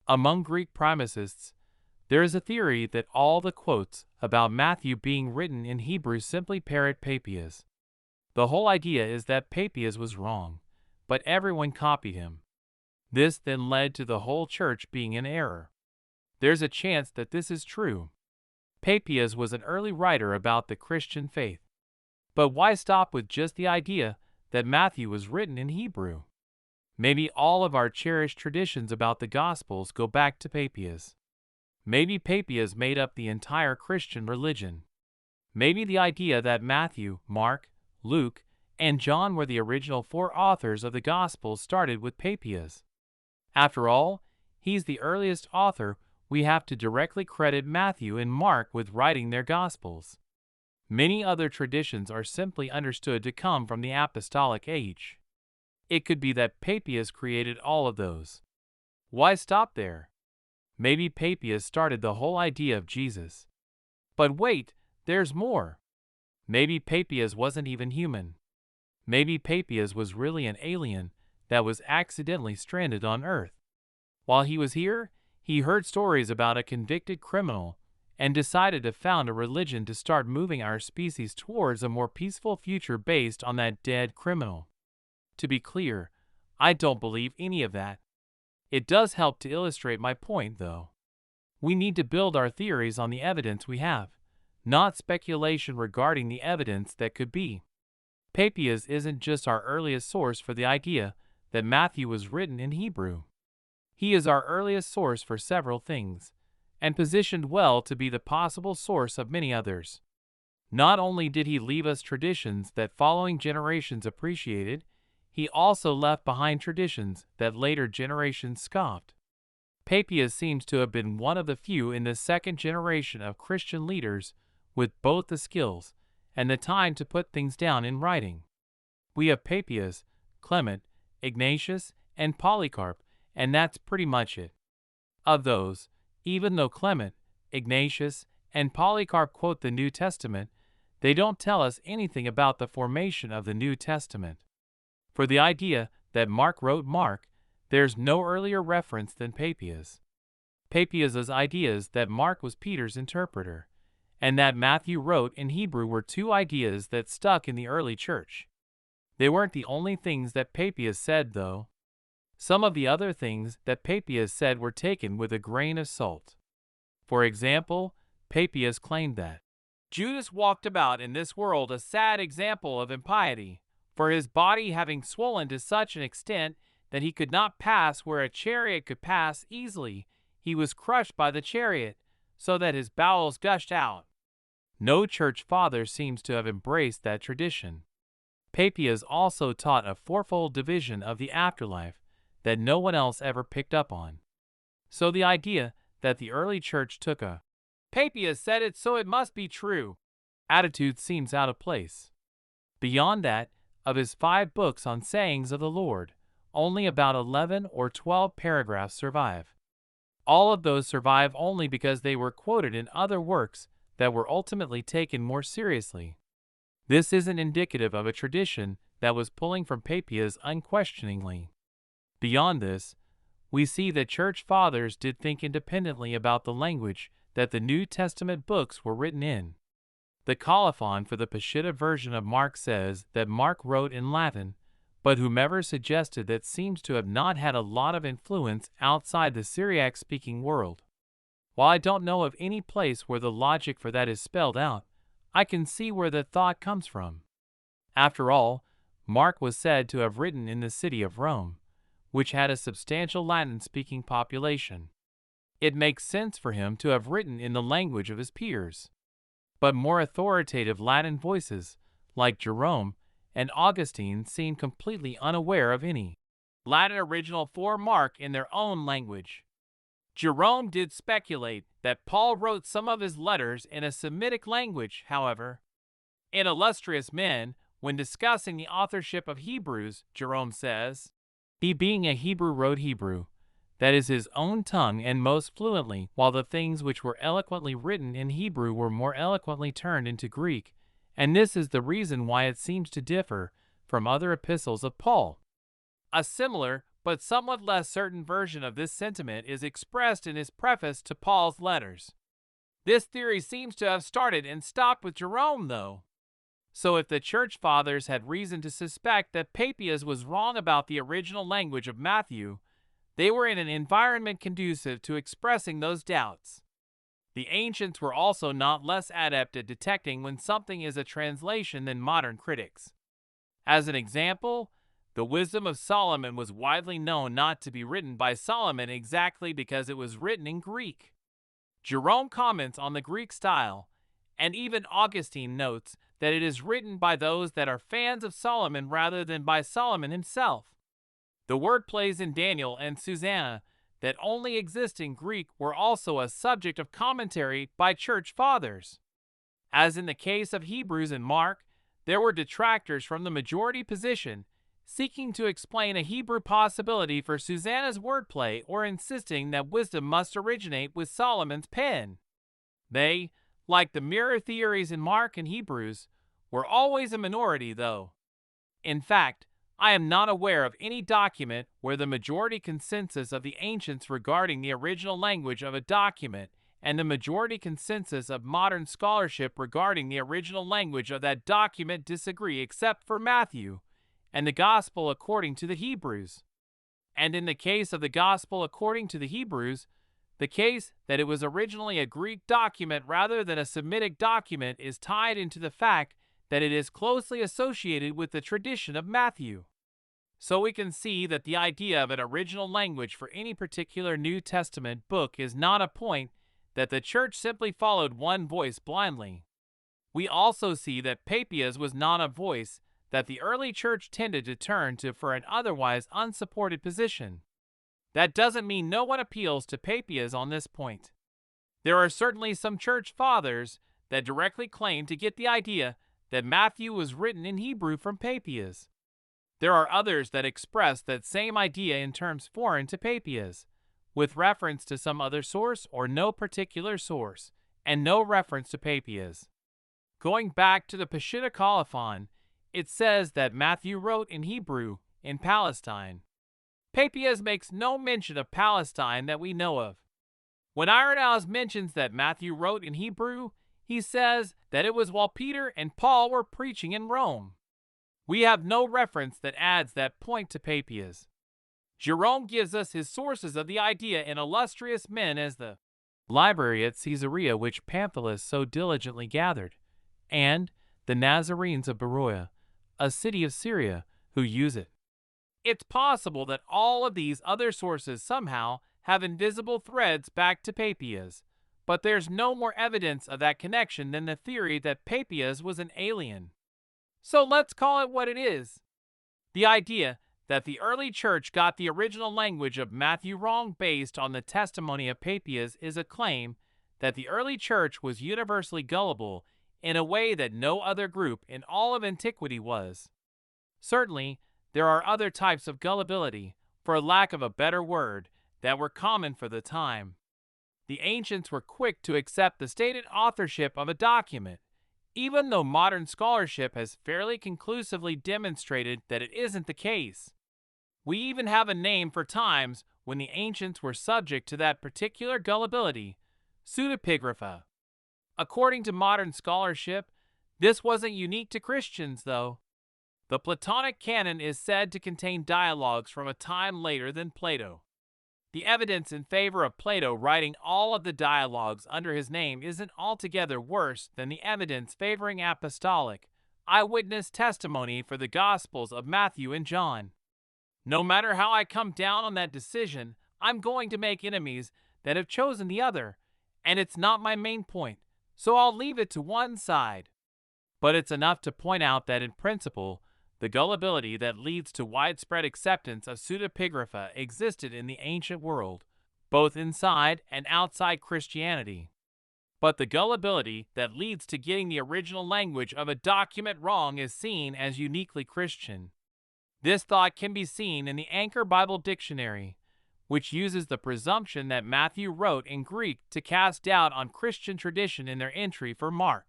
Among Greek primicists, there is a theory that all the quotes about Matthew being written in Hebrew simply parrot Papias. The whole idea is that Papias was wrong, but everyone copied him. This then led to the whole church being in error. There's a chance that this is true. Papias was an early writer about the Christian faith. But why stop with just the idea that Matthew was written in Hebrew? Maybe all of our cherished traditions about the Gospels go back to Papias. Maybe Papias made up the entire Christian religion. Maybe the idea that Matthew, Mark, Luke, and John were the original four authors of the Gospels started with Papias. After all, he's the earliest author. We have to directly credit Matthew and Mark with writing their Gospels. Many other traditions are simply understood to come from the apostolic age. It could be that Papias created all of those. Why stop there? Maybe Papias started the whole idea of Jesus. But wait, there's more. Maybe Papias wasn't even human. Maybe Papias was really an alien that was accidentally stranded on Earth. While he was here, he heard stories about a convicted criminal and decided to found a religion to start moving our species towards a more peaceful future based on that dead criminal. To be clear, I don't believe any of that. It does help to illustrate my point, though. We need to build our theories on the evidence we have, not speculation regarding the evidence that could be. Papias isn't just our earliest source for the idea that Matthew was written in Hebrew. He is our earliest source for several things, and positioned well to be the possible source of many others. Not only did he leave us traditions that following generations appreciated, he also left behind traditions that later generations scoffed. Papias seems to have been one of the few in the second generation of Christian leaders with both the skills and the time to put things down in writing. We have Papias, Clement, Ignatius, and Polycarp, and that's pretty much it. Of those, even though Clement, Ignatius, and Polycarp quote the New Testament, they don't tell us anything about the formation of the New Testament. For the idea that Mark wrote Mark, there's no earlier reference than Papias. Papias's ideas that Mark was Peter's interpreter, and that Matthew wrote in Hebrew were two ideas that stuck in the early church. They weren't the only things that Papias said, though. Some of the other things that Papias said were taken with a grain of salt. For example, Papias claimed that Judas walked about in this world a sad example of impiety, for his body having swollen to such an extent that he could not pass where a chariot could pass easily, he was crushed by the chariot, so that his bowels gushed out. No church father seems to have embraced that tradition. Papias also taught a fourfold division of the afterlife that no one else ever picked up on. So the idea that the early church took a "Papias said it, so it must be true" attitude seems out of place. Beyond that, of his 5 books on sayings of the Lord, only about 11 or 12 paragraphs survive. All of those survive only because they were quoted in other works that were ultimately taken more seriously. This isn't indicative of a tradition that was pulling from Papias unquestioningly. Beyond this, we see that church fathers did think independently about the language that the New Testament books were written in. The colophon for the Peshitta version of Mark says that Mark wrote in Latin, but whomever suggested that seems to have not had a lot of influence outside the Syriac-speaking world. While I don't know of any place where the logic for that is spelled out, I can see where the thought comes from. After all, Mark was said to have written in the city of Rome, which had a substantial Latin-speaking population. It makes sense for him to have written in the language of his peers. But more authoritative Latin voices, like Jerome and Augustine, seem completely unaware of any Latin original for Mark in their own language. Jerome did speculate that Paul wrote some of his letters in a Semitic language, however. In Illustrious Men, when discussing the authorship of Hebrews, Jerome says, "He being a Hebrew wrote Hebrew, that is his own tongue, and most fluently, while the things which were eloquently written in Hebrew were more eloquently turned into Greek, and this is the reason why it seems to differ from other epistles of Paul." A similar but somewhat less certain version of this sentiment is expressed in his preface to Paul's letters. This theory seems to have started and stopped with Jerome, though. So if the Church Fathers had reason to suspect that Papias was wrong about the original language of Matthew, they were in an environment conducive to expressing those doubts. The ancients were also not less adept at detecting when something is a translation than modern critics. As an example, the Wisdom of Solomon was widely known not to be written by Solomon exactly because it was written in Greek. Jerome comments on the Greek style, and even Augustine notes that it is written by those that are fans of Solomon rather than by Solomon himself. The wordplays in Daniel and Susanna that only exist in Greek were also a subject of commentary by church fathers. As in the case of Hebrews and Mark, there were detractors from the majority position seeking to explain a Hebrew possibility for Susanna's wordplay or insisting that wisdom must originate with Solomon's pen. They, like the mirror theories in Mark and Hebrews, were always a minority, though. In fact, I am not aware of any document where the majority consensus of the ancients regarding the original language of a document and the majority consensus of modern scholarship regarding the original language of that document disagree except for Matthew and the Gospel according to the Hebrews. And in the case of the Gospel according to the Hebrews, the case that it was originally a Greek document rather than a Semitic document is tied into the fact that it is closely associated with the tradition of Matthew. So we can see that the idea of an original language for any particular New Testament book is not a point that the church simply followed one voice blindly. We also see that Papias was not a voice that the early church tended to turn to for an otherwise unsupported position. That doesn't mean no one appeals to Papias on this point. There are certainly some church fathers that directly claim to get the idea that Matthew was written in Hebrew from Papias. There are others that express that same idea in terms foreign to Papias, with reference to some other source or no particular source, and no reference to Papias. Going back to the Peshitta Colophon, it says that Matthew wrote in Hebrew in Palestine. Papias makes no mention of Palestine that we know of. When Irenaeus mentions that Matthew wrote in Hebrew, he says that it was while Peter and Paul were preaching in Rome. We have no reference that adds that point to Papias. Jerome gives us his sources of the idea in illustrious men as the library at Caesarea which Pamphilus so diligently gathered, and the Nazarenes of Beroia, a city of Syria, who use it. It's possible that all of these other sources somehow have invisible threads back to Papias, but there's no more evidence of that connection than the theory that Papias was an alien. So let's call it what it is. The idea that the early church got the original language of Matthew wrong based on the testimony of Papias is a claim that the early church was universally gullible in a way that no other group in all of antiquity was. Certainly, there are other types of gullibility, for lack of a better word, that were common for the time. The ancients were quick to accept the stated authorship of a document, even though modern scholarship has fairly conclusively demonstrated that it isn't the case. We even have a name for times when the ancients were subject to that particular gullibility, pseudepigrapha. According to modern scholarship, this wasn't unique to Christians, though. The Platonic canon is said to contain dialogues from a time later than Plato. The evidence in favor of Plato writing all of the dialogues under his name isn't altogether worse than the evidence favoring apostolic, eyewitness testimony for the Gospels of Matthew and John. No matter how I come down on that decision, I'm going to make enemies that have chosen the other, and it's not my main point, so I'll leave it to one side. But it's enough to point out that in principle, the gullibility that leads to widespread acceptance of pseudepigrapha existed in the ancient world, both inside and outside Christianity. But the gullibility that leads to getting the original language of a document wrong is seen as uniquely Christian. This thought can be seen in the Anchor Bible Dictionary, which uses the presumption that Matthew wrote in Greek to cast doubt on Christian tradition in their entry for Mark.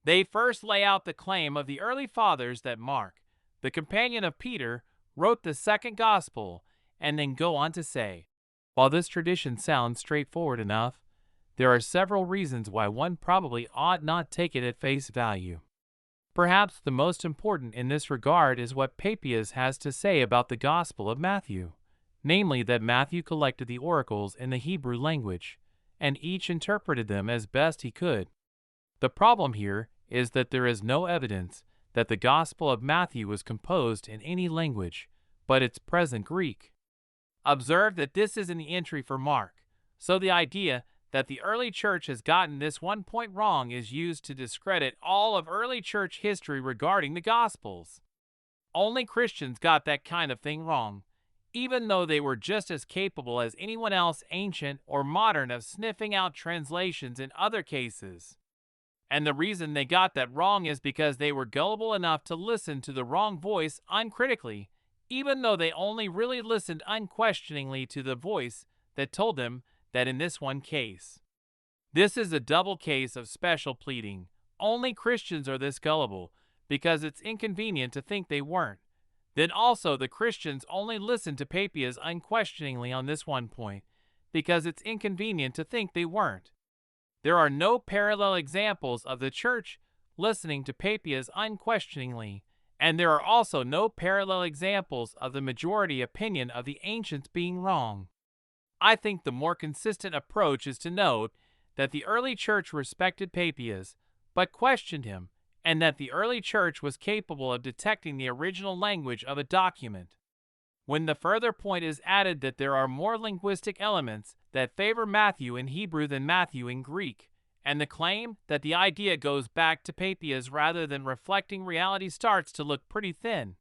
They first lay out the claim of the early fathers that Mark, the companion of Peter, wrote the second gospel, and then go on to say, while this tradition sounds straightforward enough, there are several reasons why one probably ought not take it at face value. Perhaps the most important in this regard is what Papias has to say about the Gospel of Matthew, namely that Matthew collected the oracles in the Hebrew language, and each interpreted them as best he could. The problem here is that there is no evidence that the Gospel of Matthew was composed in any language but its present Greek. Observe that this is in the entry for Mark, so the idea that the early church has gotten this one point wrong is used to discredit all of early church history regarding the Gospels. Only Christians got that kind of thing wrong, even though they were just as capable as anyone else, ancient or modern, of sniffing out translations in other cases. And the reason they got that wrong is because they were gullible enough to listen to the wrong voice uncritically, even though they only really listened unquestioningly to the voice that told them that in this one case. This is a double case of special pleading. Only Christians are this gullible, because it's inconvenient to think they weren't. Then also the Christians only listened to Papias unquestioningly on this one point, because it's inconvenient to think they weren't. There are no parallel examples of the church listening to Papias unquestioningly, and there are also no parallel examples of the majority opinion of the ancients being wrong. I think the more consistent approach is to note that the early church respected Papias, but questioned him, and that the early church was capable of detecting the original language of a document. When the further point is added that there are more linguistic elements that favor Matthew in Hebrew than Matthew in Greek, and the claim that the idea goes back to Papias rather than reflecting reality starts to look pretty thin.